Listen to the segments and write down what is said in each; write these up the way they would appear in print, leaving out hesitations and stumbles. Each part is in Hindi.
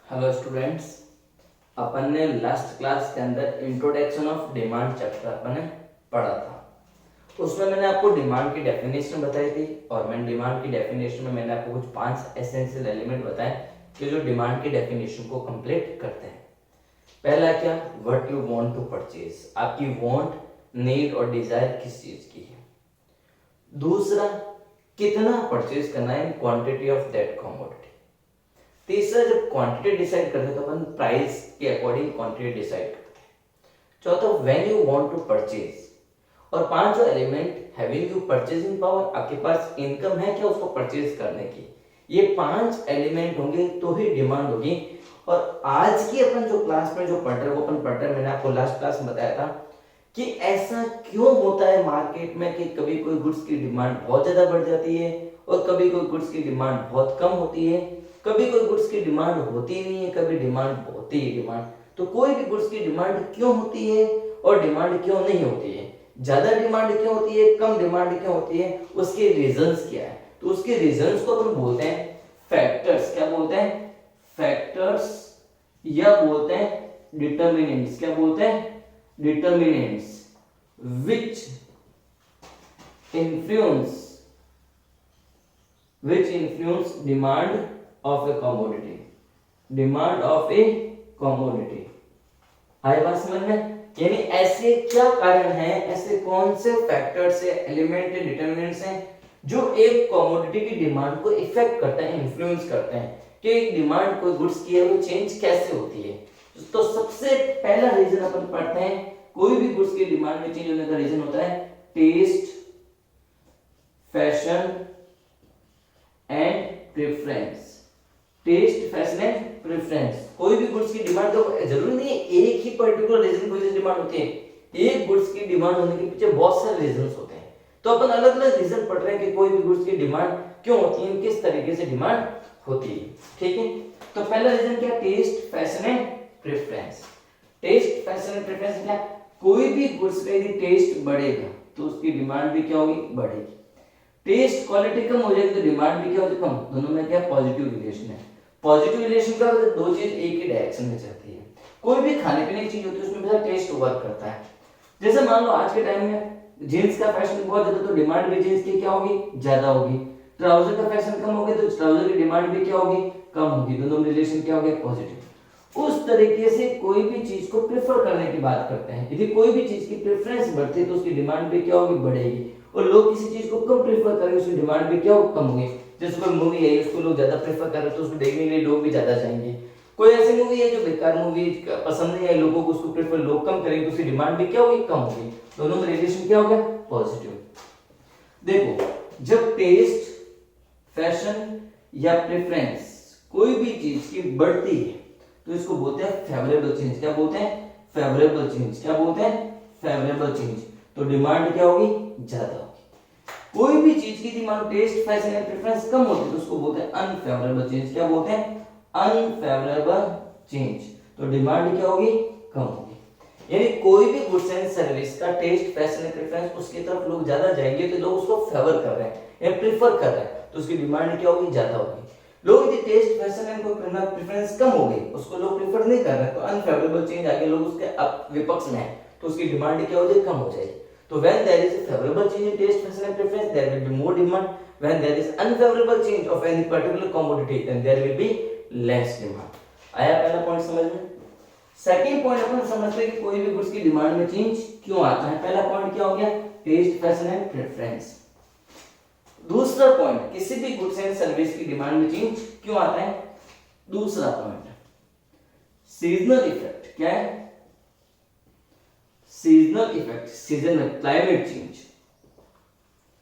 हेलो स्टूडेंट्स, अपन ने लास्ट क्लास के अंदर इंट्रोडक्शन ऑफ डिमांड चैप्टर अपन ने पढ़ा था। उसमें मैंने आपको डिमांड की डेफिनेशन बताई थी और मैंने डिमांड की डेफिनेशन में मैंने आपको कुछ 5 एसेंशियल एलिमेंट बताए कि जो डिमांड की डेफिनेशन को कंप्लीट करते हैं। पहला क्या, what you want to purchase, आपकी वांट, नीड और डिजायर किस चीज की है। दूसरा, कितना परचेज करना है in quantity of that commodity. तीसरा, जब क्वांटिटी डिसाइड करते हैं तो अपन प्राइस के अकॉर्डिंग क्वांटिटी डिसाइड करते हैं। चौथा, when you want to purchase. और पांचवा element, having you purchasing power, आपके पास इनकम है क्या उसको परचेज करने की। ये 5 एलिमेंट होंगे तो ही डिमांड होगी। और आज की अपन जो क्लास में जो पढ़ रहे हैं वो अपन पढ़ रहे हैं, मैंने आपको लास्ट क्लास में बताया था कि ऐसा क्यों होता है मार्केट में कि कभी कोई गुड्स की डिमांड बहुत ज्यादा बढ़ जाती है और कभी कोई गुड्स की डिमांड बहुत कम होती है, कभी कोई गुड्स की डिमांड होती नहीं है, कभी डिमांड होती है डिमांड। तो कोई भी गुड्स की डिमांड क्यों होती है और डिमांड क्यों नहीं होती है, ज्यादा डिमांड क्यों होती है, कम डिमांड क्यों होती है, उसके रीजंस क्या है। तो उसके रीजंस को अपन बोलते हैं फैक्टर्स। क्या बोलते हैं? फैक्टर्स, या बोलते हैं डिटर्मिनेंट्स। क्या बोलते हैं? Determinants which influence demand of a commodity, demand of a commodity। आई बात समझ में? यानी ऐसे क्या कारण है, ऐसे कौन से फैक्टर्स है, एलिमेंट है, डिटर्मिनेंट्स हैं जो एक कमोडिटी की डिमांड को इफेक्ट करते हैं, इन्फ्लुएंस करते हैं कि डिमांड कोई गुड्स की है वो चेंज कैसे होती है। तो सबसे पहला रीजन अपन पढ़ते हैं, कोई भी गुड्स की डिमांड में चेंज होने का रीजन होता है taste, fashion and preference. Taste, fashion and preference. कोई भी गुड्स की डिमांड, तो जरूरी नहीं है एक ही पर्टिकुलर रीजन की वजह से डिमांड होती है, एक गुड्स की डिमांड होने के पीछे बहुत सारे रीजंस होते हैं। तो अपन अलग अलग रीजन पढ़ रहे हैं कि कोई भी गुड्स की डिमांड क्यों होती है, किस तरीके से डिमांड होती है। ठीक है, तो पहला रीजन क्या? Taste, fashion and preference. Taste, fashion and preference क्या? कोई भी गुड्स का यदि टेस्ट बढ़ेगा तो उसकी डिमांड भी क्या होगी? बढ़ेगी। टेस्ट क्वालिटी कम हो जाएगी तो डिमांड भी क्या होगी? कम। दोनों में क्या पॉजिटिव रिलेशन है। पॉजिटिव रिलेशन का मतलब दो चीज एक ही डायरेक्शन में चलती है। कोई भी खाने पीने की चीज होती है उसमें भी टेस्ट वर्क करता है। जैसे मान लो आज के टाइम में जींस का फैशन बहुत ज्यादा, तो डिमांड भी जींस की क्या होगी? ज्यादा होगी। ट्राउजर का फैशन कम हो गया तो ट्राउजर की डिमांड भी क्या होगी? कम होगी। दोनों में रिलेशन क्या हो गया? पॉजिटिव। उस तरीके से कोई भी चीज को प्रेफर करने की बात करते हैं। यदि कोई भी चीज की प्रेफरेंस बढ़ती है तो उसकी डिमांड भी क्या होगी? बढ़ेगी। और लोग किसी चीज को कम प्रेफर करेंगे उसकी डिमांड भी क्या होगी? कम होगी। जैसे कोई मूवी है उसको लोग ज्यादा प्रेफर कर रहे हैं तो उसको देखने के लिए लोग भी ज्यादा जाएंगे। कोई ऐसी मूवी है जो बेकार मूवी पसंद नहीं है लोगों को, उसको प्रेफर लोग कम करेंगे तो उसकी डिमांड भी क्या होगी? कम होगी। दोनों में रिलेशन क्या हो गया? पॉजिटिव। देखो, जब टेस्ट, फैशन या प्रेफरेंस कोई भी चीज की बढ़ती है तो इसको बोलते हैं फेवरेबल चेंज। क्या बोलते हैं? Favourable change. क्या बोलते हैं? Favourable change. तो डिमांड क्या होगी? ज्यादा होगी। कोई भी चीज की डिमांड, टेस्ट, फैशन या प्रेफरेंस कम होती है तो उसको बोलते हैं अनफेवरेबल चेंज। क्या बोलते हैं? Unfavourable change. तो डिमांड क्या होगी? कम होगी। यानी कोई भी गुड्स एंड सर्विस का टेस्ट, फैशन या प्रेफरेंस उसकी तरफ लोग ज्यादा जाएंगे तो लोग उसको फेवर कर रहे हैं या प्रेफर कर रहे हैं तो उसकी डिमांड क्या होगी? ज्यादा होगी। लोग यदि टेस्ट, फैशन एंड प्रेफरेंस कम हो गई, उसको लोग प्रेफर नहीं कर रहे तो अनफेवरेबल चेंज आके लोग उसके विपक्ष में है तो उसकी डिमांड क्या हो जाएगी? कम हो जाएगी। तो when there is a favorable change in taste, fashion and preference, there will be more demand. When there is unfavorable change of any particular commodity, then there will be less demand. आया पहला पॉइंट समझ में? सेकंड पॉइंट अपन समझते हैं कि कोई भी गुड्स की डिमांड में चेंज क्यों आता है। पहला पॉइंट क्या हो गया? Taste, fashion and preference. दूसरा पॉइंट, किसी भी गुड्स एंड सर्विस की डिमांड में चेंज क्यों आता है? दूसरा पॉइंट, सीजनल इफेक्ट। क्या है? Seasonal effect. सीजन में क्लाइमेट चेंज,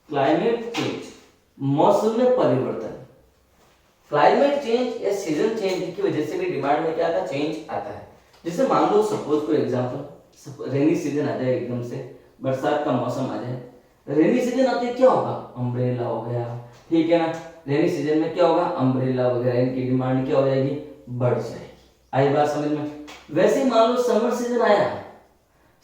क्लाइमेट चेंज, मौसम में परिवर्तन। क्लाइमेट चेंज या सीजन चेंज की वजह से भी डिमांड में क्या आता है? चेंज आता है। जैसे मान लो suppose for example rainy season आ जाए, एकदम से बरसात का मौसम आ जाए। रेनी सीजन आते क्या होगा? अम्ब्रेला हो गया, ठीक है ना। रेनी सीजन में क्या होगा? अम्ब्रेला वगैरह इनकी डिमांड क्या हो जाएगी? बढ़ जाएगी। आई बात समझ में? वैसे ही मान लो समर सीजन आया,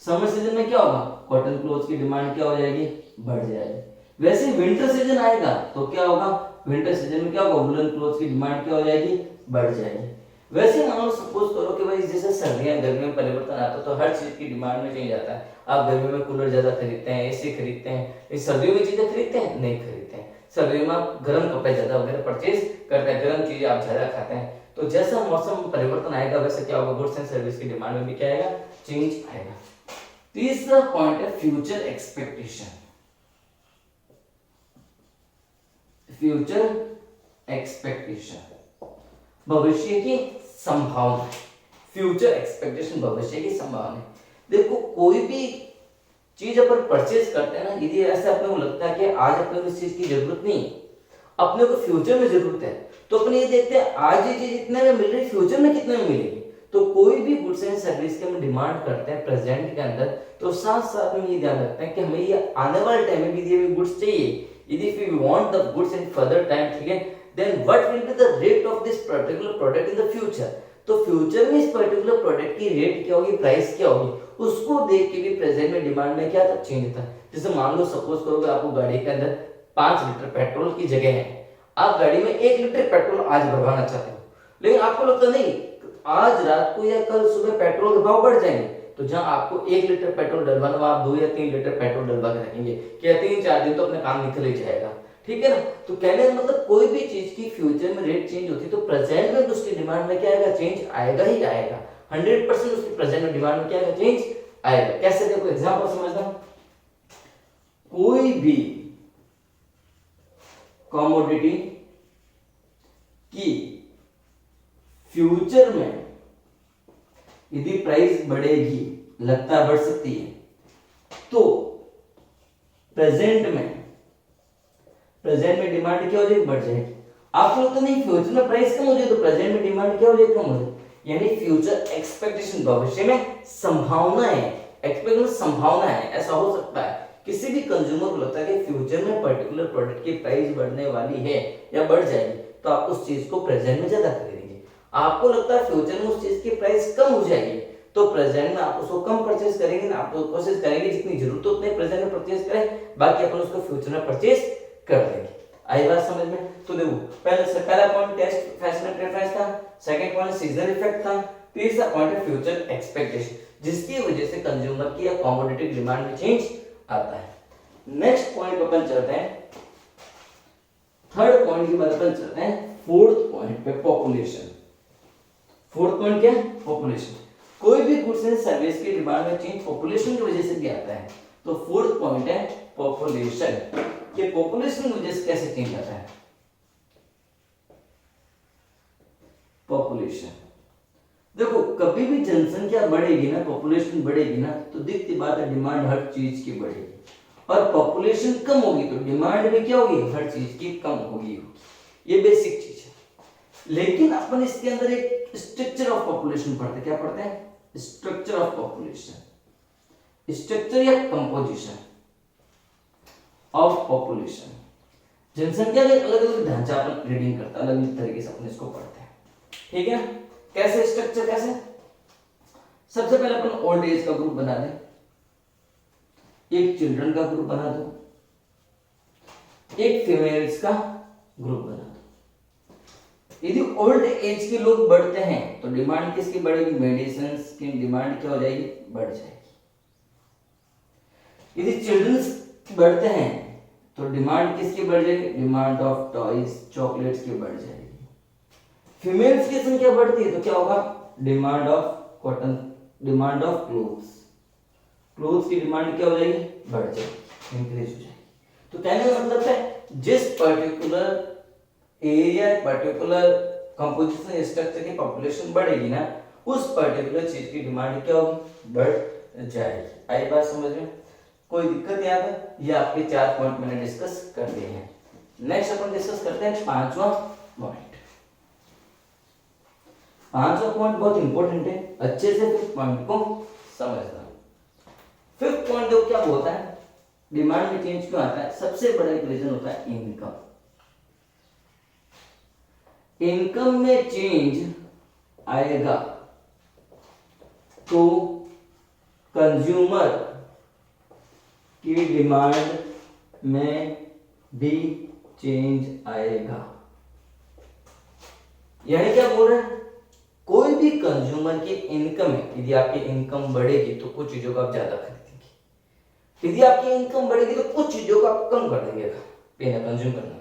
समर सीजन में क्या होगा? कॉटन क्लोथ की डिमांड क्या हो जाएगी? बढ़ जाएगी। वैसे विंटर सीजन आएगा तो क्या होगा? विंटर सीजन में क्या होगा? वुलन क्लोथ की डिमांड क्या हो जाएगी? बढ़ जाएगी। वैसे मान लो सपोज करो कि भाई जैसे सर्दियां गर्मी में परिवर्तन आता है तो हर चीज की डिमांड में चेंज आता है। आप गर्मी में कूलर ज्यादा खरीदते हैं, एसी खरीदते हैं, इस सर्दियों में चीजें खरीदते हैं, नहीं खरीदते हैं। सर्दियों में आप गर्म कपड़े ज्यादा वगैरह परचेज करते हैं, गर्म चीजें आप ज्यादा खाते हैं। तो जैसा मौसम परिवर्तन आएगा वैसे क्या होगा, गुड्स एंड सर्विस की डिमांड में भी क्या आएगा, चेंज आएगा। तीसरा पॉइंट है फ्यूचर एक्सपेक्टेशन। फ्यूचर एक्सपेक्टेशन भविष्य की संभावना। फ्यूचर एक्सपेक्टेशन भविष्य की संभावना। देखो कोई भी चीज अपन परचेज करते हैं ना, यदि ऐसे अपने को लगता है कि आज अपने को इस चीज की जरूरत नहीं, अपने को फ्यूचर में जरूरत है, तो अपन ये देखते हैं आज ये चीज इतने में मिल रही है, फ्यूचर में कितने में मिलेगी। तो कोई भी गुड्स एंड सर्विस के हम डिमांड करते हैं प्रेजेंट के अंदर, तो साथ साथ में ये ध्यान रखते हैं कि हमें ये आने वाले टाइम में भी ये गुड्स चाहिए। If we want the goods in further time, ठीक है, then what will be the rate of this particular product in the future? तो फ्यूचर में इस पर्टिकुलर प्रोडक्ट की रेट क्या होगी, प्राइस क्या होगी, उसको देख के भी प्रेजेंट में डिमांड में क्या था, चेंज था। जैसे मान लो सपोज करो कि आपको गाड़ी के अंदर 5 लीटर पेट्रोल की जगह है, आप गाड़ी में 1 लीटर पेट्रोल आज भरवाना चाहते हो, लेकिन आपको लगता नहीं आज रात को या कल सुबह पेट्रोल के भाव बढ़ जाएंगे, तो जहां आपको 1 लीटर पेट्रोल डलवाना वहां आप 2 या 3 लीटर पेट्रोल डलवा के रखेंगे कि 3-4 दिन तो अपना काम निकल ही जाएगा, ठीक है ना। तो कहने का मतलब कोई भी चीज की फ्यूचर में रेट चेंज होती है तो प्रेजेंट में उसकी डिमांड में क्या आएगा, चेंज आएगा ही आएगा। 100% उसकी प्रेजेंट में डिमांड में क्या आएगा, चेंज आएगा। कैसे, देखो एग्जांपल समझना, कोई भी कमोडिटी की फ्यूचर में यदि प्राइस बढ़ेगी, लगता है बढ़ सकती है, तो प्रेजेंट में डिमांड क्या हो जाएगी, बढ़ जाएगी। आपको लगता नहीं फ्यूचर में प्राइस कम हो जाए तो प्रेजेंट में डिमांड क्या हो जाएगी, कम हो जाएगी। यानी फ्यूचर एक्सपेक्टेशन भविष्य में संभावना है, एक्सपेक्टेशन संभावना है। ऐसा हो सकता है किसी भी कंज्यूमर को लगता है कि फ्यूचर में पर्टिकुलर प्रोडक्ट की प्राइस बढ़ने वाली है या बढ़ जाएगी, तो आप उस चीज को प्रेजेंट में ज्यादा खरीदेंगे। आपको लगता है फ्यूचर में उस चीज की प्राइस कम हो जाएगी, तो प्रेजेंट में आप उसको कम परचेज करेंगे ना, आप तो कोशिश करेंगे जितनी जरूरत हो उतने प्रेजेंट में परचेज करें, बाकी अपन उसको फ्यूचर में परचेज कर देंगे। आई बात समझ में। तो देखो पहला पॉइंट टेस्ट फैशन प्रेफरेंस था, सेकंड पॉइंट सीजनल इफेक्ट था, तीसरा पॉइंट है फ्यूचर एक्सपेक्टेशन, जिसकी वजह से कंज्यूमर की या कमोडिटी डिमांड में चेंज आता है। नेक्स्ट पॉइंट अपन चलते हैं, थर्ड पॉइंट के बाद अपन चलते हैं फोर्थ पॉइंट पे, पॉपुलेशन। फोर्थ पॉइंट क्या है, पॉपुलेशन। कोई भी गुड्स एंड सर्विस की डिमांड में चेंज पॉपुलेशन की वजह से भी आता है। तो फोर्थ पॉइंट है पॉपुलेशन, कि पॉपुलेशन की वजह से कैसे चेंज आता है। पॉपुलेशन, देखो कभी भी जनसंख्या बढ़ेगी ना, पॉपुलेशन बढ़ेगी ना, तो दिखती बात है डिमांड हर चीज की बढ़ेगी, और पॉपुलेशन कम होगी तो डिमांड भी क्या होगी, हर चीज की कम होगी। ये बेसिक चीज है। लेकिन अपन इसके अंदर एक स्ट्रक्चर ऑफ पॉपुलेशन पढ़ते हैं। क्या पढ़ते हैं, स्ट्रक्चर ऑफ पॉपुलेशन, स्ट्रक्चर या कंपोजिशन ऑफ पॉपुलेशन। जनसंख्या का अलग अलग ढांचा अपन रीडिंग करते हैं, अलग अलग तरीके से अपन इसको पढ़ते हैं, ठीक है। कैसे स्ट्रक्चर, कैसे, सबसे पहले अपन ओल्ड एज का ग्रुप बना दें, एक चिल्ड्रन का ग्रुप बना दो, एक फीमेल्स का ग्रुप बना दो। यदि ओल्ड एज के लोग बढ़ते हैं तो डिमांड किसकी बढ़ेगी, मेडिसिन की डिमांड क्या हो जाएगी, बढ़ जाएगी। यदि चिल्ड्रंस बढ़ते हैं तो डिमांड किसकी बढ़ जाएगी, डिमांड ऑफ टॉयज, चॉकलेट्स की बढ़ जाएगी। फीमेल्स की संख्या बढ़ती है तो क्या होगा, demand of cotton, demand of clothes, clothes की डिमांड क्या हो जाएगी, बढ़ जाएगी, इंक्रीज हो जाएगी। तो कहने का मतलब है जिस particular area, particular composition structure की पॉपुलेशन बढ़ेगी ना, उस पर्टिकुलर चीज की डिमांड क्या होगी, बढ़ जाएगी। आई बात समझ में, कोई दिक्कत यहाँ पे, ये आपके 4 पॉइंट मैंने डिस्कस कर दिए हैं। नेक्स्ट अपन डिस्कस करते हैं 5वां पॉइंट। 5वां पॉइंट बहुत इंपॉर्टेंट है, अच्छे से 5th पॉइंट को समझना। 5th पॉइंट देखो क्या होता है, डिमांड में चेंज क्यों आता है। सबसे बड़ा एक रीजन होता है इनकम। इनकम में चेंज आएगा तो कंज्यूमर की डिमांड में भी चेंज आएगा। यानी क्या बोल रहे हैं, कंज्यूमर की इनकम है, यदि आपकी इनकम बढ़ेगी तो कुछ चीजों को आप ज्यादा खरीदेंगे, यदि आपकी इनकम बढ़ेगी तो कुछ चीजों को आप कम कर देंगे पीना कंज्यूम करना।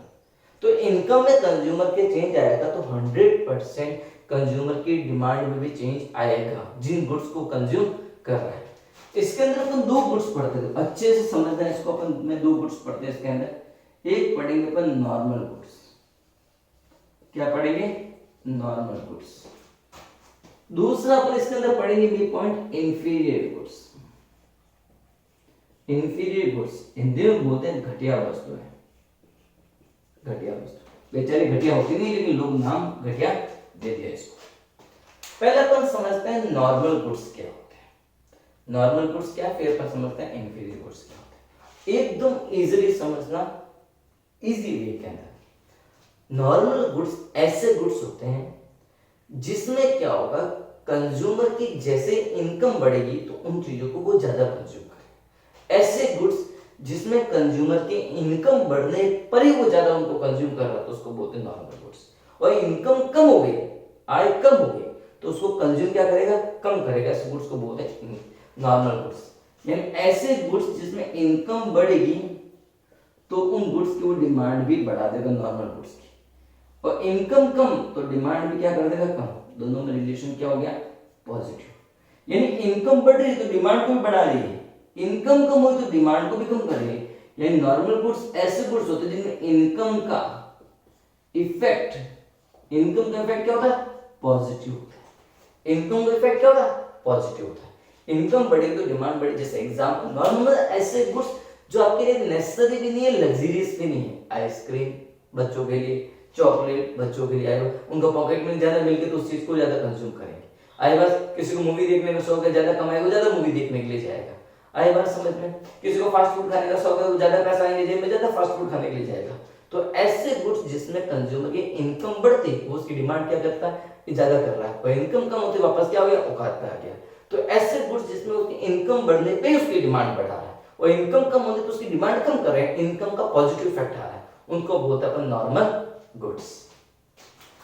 तो इनकम में कंज्यूमर के चेंज आएगा तो 100% कंज्यूमर की डिमांड में भी चेंज आएगा जिन गुड्स को कंज्यूम कर रहा है। इसके अंदर अपन दो गुड्स पढ़ते थे, अच्छे से समझना है इसको। अपन में दो गुड्स पढ़ते हैं इसके अंदर। एक पढ़ेंगे अपन नॉर्मल गुड्स। क्या पढ़ेंगे? Normal goods. दूसरा अपन इसके अंदर पढ़ेंगे B point inferior goods. Inferior goods Hindi में बोलते हैं घटिया वस्तु है। घटिया वस्तु बेचारी घटिया होती नहीं, लेकिन लोग नाम घटिया दे दिया इसको। पहले अपन समझते हैं नॉर्मल गुड्स क्या होते हैं। नॉर्मल गुड्स क्या, फिर अपन समझते हैं इंफीरियर गुड्स क्या होते हैं। एकदम इजीली समझना, इजी वे के अंदर। नॉर्मल गुड्स ऐसे गुड्स होते हैं जिसमें क्या होगा, कंज्यूमर की जैसे इनकम बढ़ेगी तो उन चीजों को वो ज्यादा कंज्यूम करे। ऐसे गुड्स जिसमें कंज्यूमर की इनकम बढ़ने पर ही वो ज्यादा उनको कंज्यूम कर रहा है तो उसको बोलते हैं नॉर्मल गुड्स। और इनकम कम हो गई, आय कम हो गई तो उसको कंज्यूम क्या करेगा, कम करेगा। ऐसे गुड्स को बोलते हैं नॉर्मल गुड्स। यानी ऐसे गुड्स जिसमें इनकम बढ़ेगी तो उन गुड्स की वो डिमांड भी बढ़ा देगा नॉर्मल गुड्स की। और इनकम कम तो डिमांड भी क्या कर देगा, कम। दोनों में रिलेशन क्या हो गया, पॉजिटिव। यानी इनकम बढ़ रही है तो डिमांड को भी बढ़ा रही है, इनकम कम हुई तो डिमांड को भी कम कर रही है। यानी नॉर्मल गुड्स ऐसे गुड्स होते हैं जिनमें इनकम का इफेक्ट क्या होता है, पॉजिटिव होता है। इनकम का इफेक्ट क्या होता है, पॉजिटिव होता है। इनकम बढ़ेगी तो डिमांड बढ़ेगी। जैसे एग्जांपल नॉर्मल ऐसे गुड्स जो आपके लिए नेसेसरी भी नहीं है, लग्जरियस भी नहीं है। आइसक्रीम बच्चों के लिए, चॉकलेट बच्चों के लिए, आए उनको पॉकेट में ज्यादा मिल गई तो उस चीज को ज्यादा कंज्यूम करेंगे। आई बात किसी को मूवी देखने का शौक है, ज्यादा कमाएगा, ज्यादा मूवी देखने के लिए जाएगा। आई बात समझ में? किसी को फास्ट फूड खाने का शौक है, वो ज्यादा पैसा आएंगे जेब में, ज्यादा फास्ट फूड खाने के लिए जाएगा। तो ऐसे गुड्स जिसमें कंज्यूमर की इनकम बढ़ती वो उसकी डिमांड क्या करता है, ज्यादा कर रहा है। और इनकम कम होती वापस क्या हो गया, औकात पे आ गया। तो ऐसे गुड्स जिसमें उसकी इनकम बढ़ने पे उसकी डिमांड बढ़ा रहा है और इनकम कम होने पे उसकी डिमांड कम कर रहे हैं, इनकम का पॉजिटिव इफेक्ट आ रहा है, उनको बोलते हैं अपन नॉर्मल गुड्स।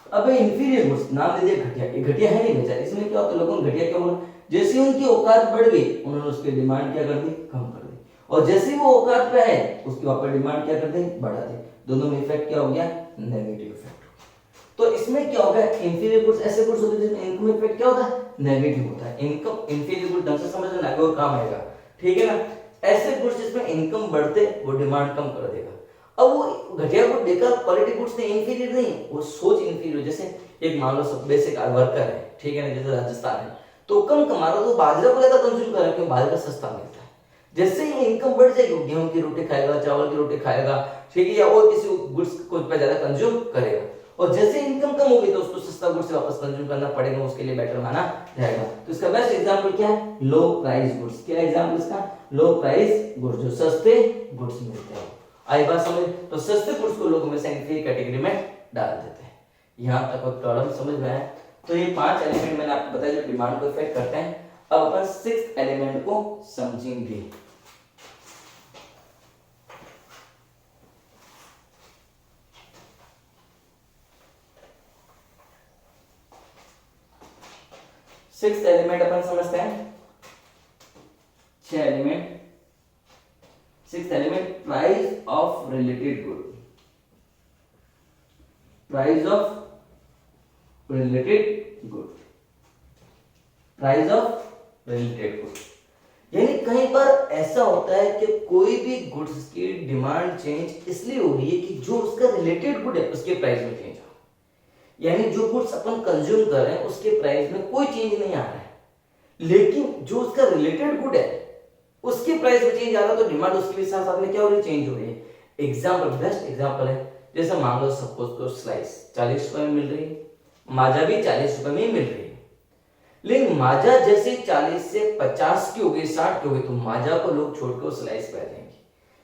अब इंफीरियर गुड्स, नाम दे दिया घटिया। ये घटिया है नहीं बेचारे, इसमें क्या होता है, लोगों ने घटिया क्यों बोला, जैसे उनकी औकात बढ़ गई उन्होंने उसकी डिमांड क्या कर दी, कम कर दी। और जैसे ही वो औकात पे है उसकी वापस डिमांड क्या कर दी, बढ़ा दी। दोनों में इफेक्ट क्या हो गया, नेगेटिव इफेक्ट। तो इसमें क्या होगा, इंफीरियर गुड्स ऐसे गुड्स होते हैं जिसमें इनकम इफेक्ट क्या होता है, नेगेटिव होता है। इनकम इंफीरियर गुड ढंग से समझना, आगे और काम आएगा, ठीक है ना। ऐसे गुड्स जिसमें इनकम बढ़ते वो डिमांड कम कर देगा। अब वो घटिया गुड बेकार क्वालिटी गुड्स नहीं, इंफीरियर नहीं, वो सोच इंफीरियर। जैसे एक मान लो सब बेसिक वर्कर है, ठीक है ना, जैसे राजस्थान है तो कम कमा रहा तो बाजरा को ज्यादा कंज्यूम कर रहा है क्योंकि बाजरा सस्ता मिलता है। जैसे ही इनकम बढ़ जाएगी गेहूं की रोटी खाएगा, चावल की रोटी खाएगा, ठीक है, या और किसी गुड्स को पे ज्यादा कंज्यूम करेगा। और जैसे इनकम कम होगी तो उसको सस्ता गुड्स से वापस कंज्यूम करना पड़ेगा, उसके लिए बेटर माना जाएगा। तो इसका बेस्ट एग्जांपल क्या है, लो प्राइस गुड्स। क्या एग्जांपल इसका, लो प्राइस गुड्स, जो सस्ते गुड्स मिलते हैं। आई बात समझ? तो सस्ते गुड्स को लोग हमेशा इंफीरियर कैटेगरी में डाल देते हैं। यहां तक कोई प्रॉब्लम समझ में आया? तो ये 5 एलिमेंट मैंने आपको बताया जो डिमांड को इफेक्ट करते हैं। अब अपन 6th एलिमेंट को समझेंगे। सिक्स्थ एलिमेंट अपन समझते हैं, 6 element. Sixth element, price of related good. Price of related good, price of related good. यानी कई बार ऐसा होता है कि कोई भी गुड्स की डिमांड चेंज इसलिए हो रही है कि जो उसका रिलेटेड गुड है उसके प्राइस में चेंज हो। यानी जो गुड्स अपन कंज्यूम कर रहे हैं उसके प्राइस में कोई चेंज नहीं आ रहा है, लेकिन जो उसका रिलेटेड गुड है उसके प्राइस में चेंज आ रहा है, तो डिमांड उसके भी साथ साथ में क्या हो रही है, चेंज हो रही है। एग्जांपल, बेस्ट एग्जांपल है, जैसे मान लो सपोज तो स्लाइस 40 रुपए में मिल रही है, माजा भी 40 रुपए में ही मिल रही है। लेकिन माजा जैसे 40 से 50 की हो गई, 60 की हो गई, तो माजा को लोग छोड़कर स्लाइस पे आ जाएंगे।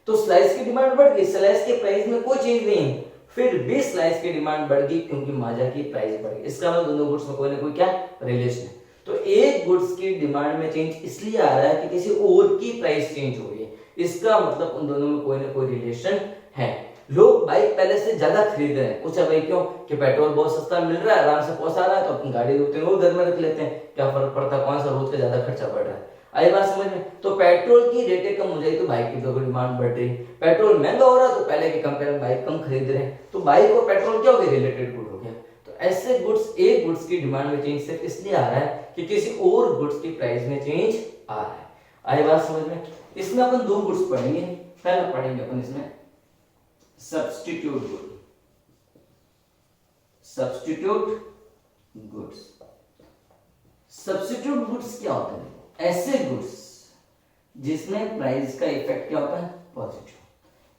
तो स्लाइस की डिमांड बढ़ गई, स्लाइस के प्राइस में कोई चेंज नहीं है, फिर भी स्लाइस की डिमांड बढ़ गई क्योंकि माजा की प्राइस बढ़ गई। इसका मतलब दोनों गुड्स में कोई ना कोई क्या रिलेशन है। तो एक गुड्स की डिमांड में चेंज इसलिए आ रहा है कि किसी और की प्राइस चेंज हो रही है, इसका मतलब उन दोनों में कोई ना कोई रिलेशन है। लोग बाइक पहले से ज्यादा खरीद रहे हैं। पूछा भाई क्यों? कि पेट्रोल बहुत सस्ता मिल रहा है, आराम से पहुंचा रहा है, तो अपनी गाड़ी 2-3 और घर में रख लेते हैं, क्या फर्क पड़ता, कौन सा रोज का ज्यादा खर्चा पड़ रहा है। आई बात समझ में? तो पेट्रोल की रेटें कम हो जाएगी तो बाइक की तो डिमांड बढ़ रही, पेट्रोल महंगा हो रहा है तो पहले के कंपेयर में बाइक कम खरीद रहे हैं, तो बाइक और पेट्रोल क्या हो गया? रिलेटेड गुड हो गया। तो ऐसे गुड्स, एक गुड्स की डिमांड में चेंज सिर्फ इसलिए आ रहा है कि किसी और गुड्स की प्राइस में चेंज आ रहा है। आई बात समझ में? इसमें अपन दो गुड्स पढ़ेंगे। पहला पढ़ेंगे अपन इसमें substitute good, substitute goods. Substitute goods क्या होते हैं? ऐसे गुड्स जिसमें प्राइस का इफेक्ट क्या होता है? पॉजिटिव।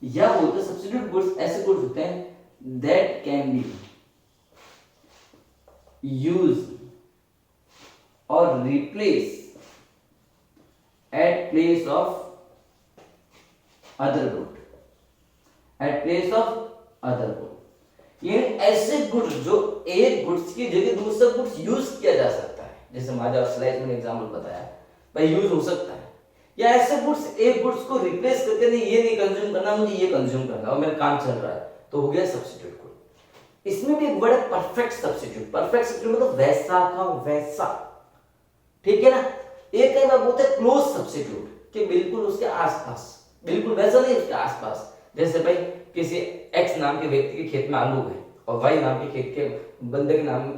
या बोलते हैं सब्स्टिट्यूट गुड्स ऐसे गुड्स होते हैं दैट कैन बी यूज्ड और replace at place of other good, at place of other good। ये ऐसे गुड्स जो एक गुड्स की जगह दूसरा गुड्स यूज किया जा सकता है, जैसे माजा और स्लाइड में एग्जांपल बताया भाई, यूज हो सकता है। या ऐसे गुड्स एक गुड्स को रिप्लेस करके नहीं, ये नहीं कंज्यूम करना, मुझे ये कंज्यूम करना और मेरा काम चल रहा है, तो हो गया सब्स्टिट्यूट गुड। इसमें भी एक बड़ा परफेक्ट सब्स्टिट्यूट, परफेक्ट सब्स्टिट्यूट मतलब वैसा का वैसा, ठीक है ना। एक कई बार बोलते हैं क्लोज सब्स्टिट्यूट, कि बिल्कुल उसके आसपास, बिल्कुल वैसा नहीं, उसके आसपास। जैसे भाई किसी एक्स नाम के व्यक्ति के खेत में आलू है और वाई नाम के खेत के बंदे के नाम,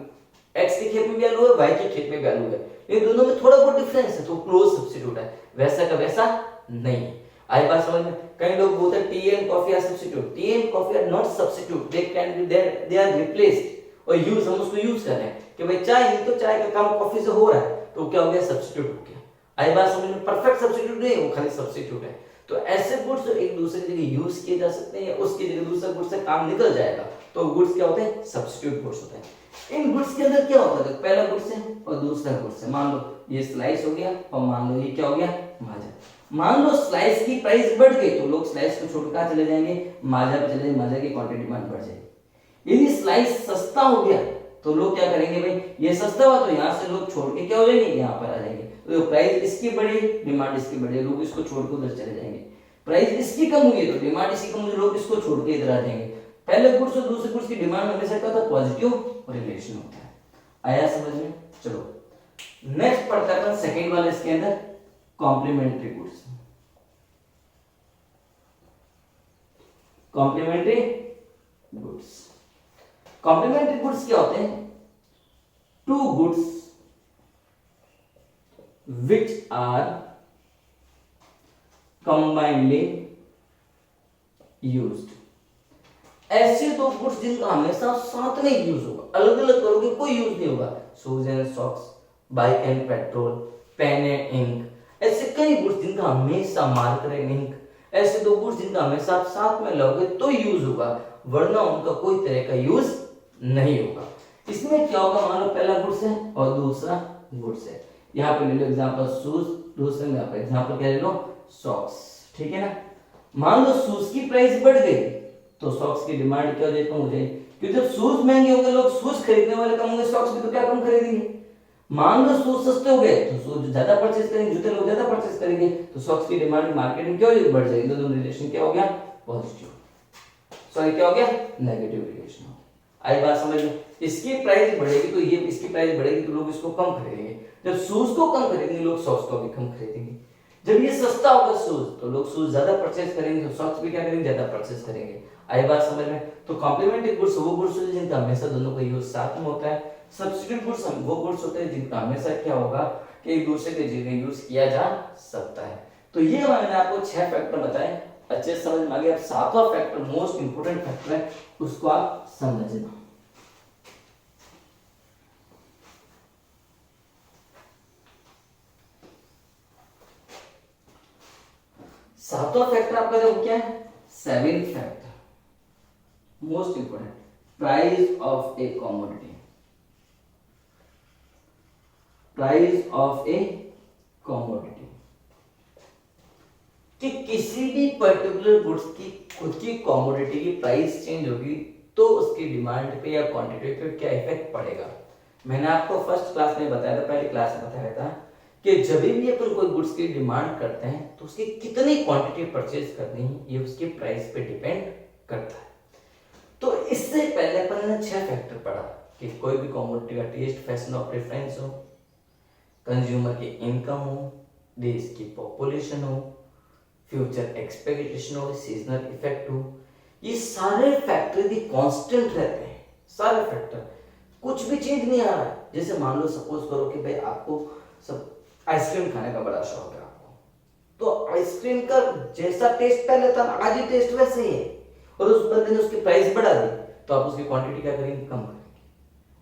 एक्स के खेत में भी आलू है, वाई के खेत में भी आलू है, ये दोनों में थोड़ा बहुत डिफरेंस है, तो क्लोज सब्स्टिट्यूट है, वैसा का वैसा नहीं। आई बात समझ में? कई लोग बोलते हैं tea and coffee are substitute, tea and coffee are not substitute, they can be there, they are replaced. और यूज, हम उसको यूज कर रहे हैं कि भाई चाय नहीं तो चाय का काम कॉफी से हो रहा है, तो क्या हो गया? सब्स्टिट्यूट हो गया। आई बात समझ में? परफेक्ट सब्स्टिट्यूट नहीं, वो खाली सब्स्टिट्यूट है। तो ऐसे गुड्स जो एक दूसरे की जगह यूज किए जा सकते हैं या उसकी जगह दूसरा गुड्स से काम निकल जाएगा, तो गुड्स क्या होते हैं? सब्स्टिट्यूट गुड्स होते हैं। इन गुड्स के अंदर क्या होता है? पहला गुड्स है और दूसरा गुड्स है। मान लो ये स्लाइस हो गया और मान लो ये क्या हो गया? माजा। मान लो स्लाइस की प्राइस बढ़ गई तो लोग स्लाइस को छोड़ कर चले जाएंगे, माजा पे चले जाएंगे, माजा की क्वांटिटी डिमांड बढ़ जाएगी। यदि स्लाइस सस्ता हो गया तो लोग क्या करेंगे? भाई ये सस्ता हुआ तो यहाँ से लोग छोड़ के क्या हो जाएंगे? यहाँ पर आ जाएंगे। तो प्राइस इसकी बढ़ी, डिमांड इसकी बढ़ी, लोग इसको छोड़ के उधर चले जाएंगे। प्राइस इसकी कम हुई तो डिमांड इसकी कम हुई, लोग इसको छोड़ के इधर आ जाएंगे। पहले गुड्स और दूसरे गुड्स की डिमांड हमेशा क्या होता है? पॉजिटिव रिलेशन होता है। आया समझ में? चलो नेक्स्ट पढ़ते हैं सेकंड वाला, इसके अंदर complementary goods. Complementary goods, complementary goods क्या होते हैं? Two goods which are combinedly used। ऐसे दो गुड्स जिनका हमेशा साथ में यूज होगा, अलग अलग करोगे कोई यूज नहीं होगा। Shoes and socks, bike and petrol, pen and ink, ऐसे कई गुड्स जिनका हमेशा, मार्कर एंड इंक, ऐसे दो गुड्स जिनका हमेशा आप साथ में लोगे तो यूज होगा, वरना उनका कोई तरह का यूज नहीं होगा। इसमें क्या होगा? मान लो पहला गुड्स है और दूसरा गुड्स है। यहाँ पे ले लो एग्जांपल शूज, दूसरे में आप एग्जांपल क्या ले लो? सॉक्स, ठीक है ना। मान लो शूज की प्राइस बढ़ गई तो सॉक्स की डिमांड क्या हो जाएगी? कम हो जाएगी, क्योंकि जब शूज महंगे होंगे लोग शूज खरीदने वाले कम होंगे, सॉक्स भी तो क्या कम खरीदेंगे। मान लो शूज सस्ते हो गए तो शूज ज्यादा परचेज करेंगे, जूते लोग ज्यादा परचेज करेंगे, तो सॉक्स की डिमांड मार्केट में क्या हो जाएगी? बढ़ जाएगी। दोनों रिलेशन क्या हो गया? पॉजिटिव, सॉरी क्या हो गया? नेगेटिव रिलेशन हो गया। आई बात समझ में? इसकी प्राइस बढ़ेगी तो ये, इसकी प्राइस बढ़ेगी तो लोग इसको कम खरीदेंगे। जब शूज को कम खरीदेंगे लोग सॉक्स को भी कम खरीदेंगे। जब ये सस्ता होगा शूज तो लोग शूज ज्यादा परचेज करेंगे, तो सॉक्स भी क्या करेंगे? ज्यादा परचेज करेंगे। आई बात समझ में? तो कॉम्प्लीमेंट्री गुड्स वो गुड्स होते हैं जिनका हमेशा दोनों का यूज साथ में होता है। सब्स्टिट्यूट गुड्स वो गुड्स होते हैं जिनका हमेशा क्या होगा? कि एक दूसरे के जगह यूज किया जा सकता है। तो ये मैंने आपको 6 फैक्टर बताए, अच्छे समझ में आ गया। अब 7वां फैक्टर मोस्ट इंपोर्टेंट फैक्टर है, उसको आप समझना। 7वां फैक्टर आपका देखो क्या है? 7th factor, most important, price of A commodity. Price of A commodity, कि किसी भी पर्टिकुलर गुड्स की खुद की कमोडिटी की प्राइस चेंज होगी तो उसकी डिमांड पे या क्वांटिटी पे क्या इफेक्ट पड़ेगा। मैंने आपको फर्स्ट क्लास में बताया था, पहली क्लास में बताया था कि जब भी अपन कोई गुड्स की डिमांड करते हैं तो उसकी कितनी क्वांटिटी परचेज करनी है ये उसकी प्राइस पे डिपेंड करता है। तो इससे पहले अपन ने 6 फैक्टर पढ़ा कि कोई भी कमोडिटी का टेस्ट, फैशन और प्रेफरेंस हो, कंज्यूमर की इनकम हो, देश की पॉपुलेशन हो, फ्यूचर एक्सपेक्टेशन हो, सीजनल इफेक्ट हो, ये सारे फैक्टर भी कांस्टेंट रहते हैं। सारे फैक्टर, कुछ भी चेंज नहीं आ रहा है। जैसे मान लो सपोज करो कि भाई आपको सब आइसक्रीम खाने का बड़ा शौक है आपको, तो आइसक्रीम का जैसा टेस्ट पहले था आज ही टेस्ट वैसे ही है, और उस बंदे ने उसकी प्राइस बढ़ा दी तो आप उसकी क्वांटिटी क्या करेंगे, कम करेंगे।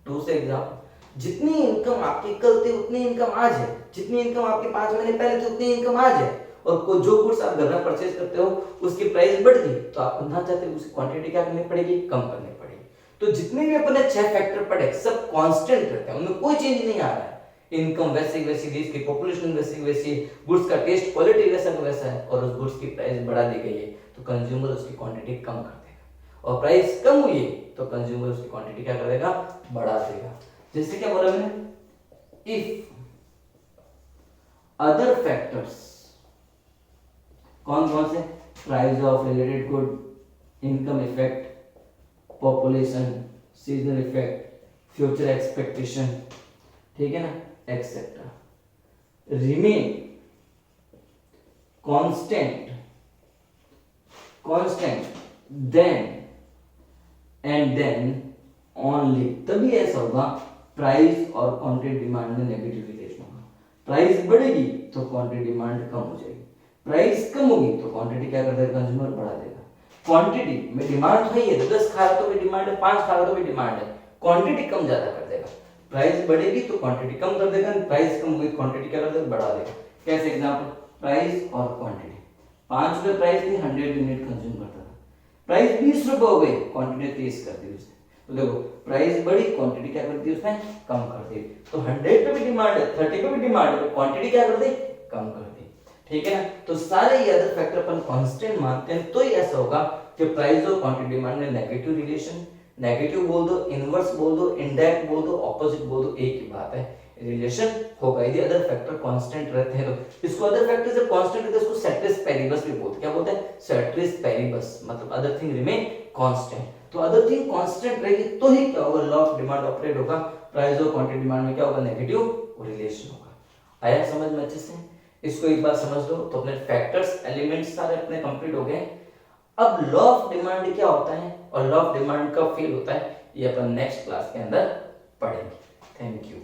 दूसरे एग्जाम्पल, जितनी इनकम आपकी कल थी उतनी इनकम आज है, जितनी इनकम आपकी 5 महीने पहले थी उतनी इनकम आज है, और कोई जो गुड्स आप घर में परचेज करते हो उसकी प्राइस बढ़ गई तो आपको ना चाहते उसकी क्वांटिटी क्या करनी पड़ेगी, कम करनी पड़ेगी। तो जितने भी अपने 6 फैक्टर पढ़े सब कांस्टेंट रहते हैं, उनमें कोई चेंज नहीं आ रहा है। इनकम वैसी वैसी, देश की पॉपुलेशन वैसी वैसी, गुड्स का टेस्ट क्वालिटी वैसा का वैसा है, और उस गुड्स की प्राइस बढ़ा दी गई है तो कंज्यूमर उसकी क्वांटिटी कम कर देगा, और प्राइस कम हुई है तो कंज्यूमर उसकी क्वांटिटी क्या करेगा, बढ़ा देगा। जैसे क्या बोला मैंने, इफ अदर फैक्टर्स, कौन कौन से, price of related good, income effect, population, seasonal effect, future expectation, ठीक है ना, etcetera, remain constant then and then only, तभी ऐसा होगा प्राइस और क्वांटिटी डिमांड में नेगेटिव रिलेशन होगा। प्राइस बढ़ेगी तो क्वांटिटी डिमांड कम हो जाएगी, प्राइस कम होगी तो क्वांटिटी क्या कर देगा, कंज्यूमर बढ़ा देगा। क्वांटिटी में डिमांड तो है, 10 खा रहा तो भी डिमांड है, 5 खा रहा तो भी डिमांड है, क्वांटिटी कम ज्यादा कर देगा। प्राइस बढ़ेगी तो क्वांटिटी कम कर देगा, प्राइस कम होगी क्वांटिटी क्या कर देगा, बढ़ा देगा। कैसे एग्जांपल, प्राइस और क्वांटिटी, 5 रुपए प्राइस थी, 100 यूनिट कंज्यूम करता था, प्राइस 20 रुपए हो गई, क्वांटिटी 30 कर दी उसने, तो देखो प्राइस बढ़ी, क्वांटिटी क्या कर दी उसने, कम कर दी। तो 100 पे भी डिमांड है, 30 पे भी डिमांड है, क्वांटिटी क्या कर दी, कम कर दी, ठीक है ना। तो सारे ये अदर फैक्टर अपन कांस्टेंट मानते हैं, तो ही ऐसा होगा कि प्राइस और क्वांटिटी डिमांड में नेगेटिव रिलेशन, नेगेटिव बोल दो, इनवर्स बोल दो, इनडायरेक्ट बोल दो, ऑपोजिट बोल दो, एक ही बात है, रिलेशन होगा यदि अदर फैक्टर कांस्टेंट रहते हैं तो। इसको अदर फैक्टर जब कांस्टेंट रहते हैं इसको सेट्रिस पेरिबस भी बोलते हैं। क्या बोलते हैं, सेट्रिस पेरिबस, मतलब अदर थिंग रिमेन कांस्टेंट। तो अदर थिंग कांस्टेंट रहेगी तो ही क्या होगा, लॉ ऑफ डिमांड ऑपरेट होगा, प्राइस और क्वांटिटी डिमांड में क्या होगा, नेगेटिव रिलेशन होगा। आया समझ में अच्छे से, इसको एक बार समझ लो तो अपने फैक्टर्स, एलिमेंट्स सारे अपने कंप्लीट हो गए। अब लॉ ऑफ डिमांड क्या होता है और लॉ ऑफ डिमांड कब फेल होता है ये अपन नेक्स्ट क्लास के अंदर पढ़ेंगे। Thank you.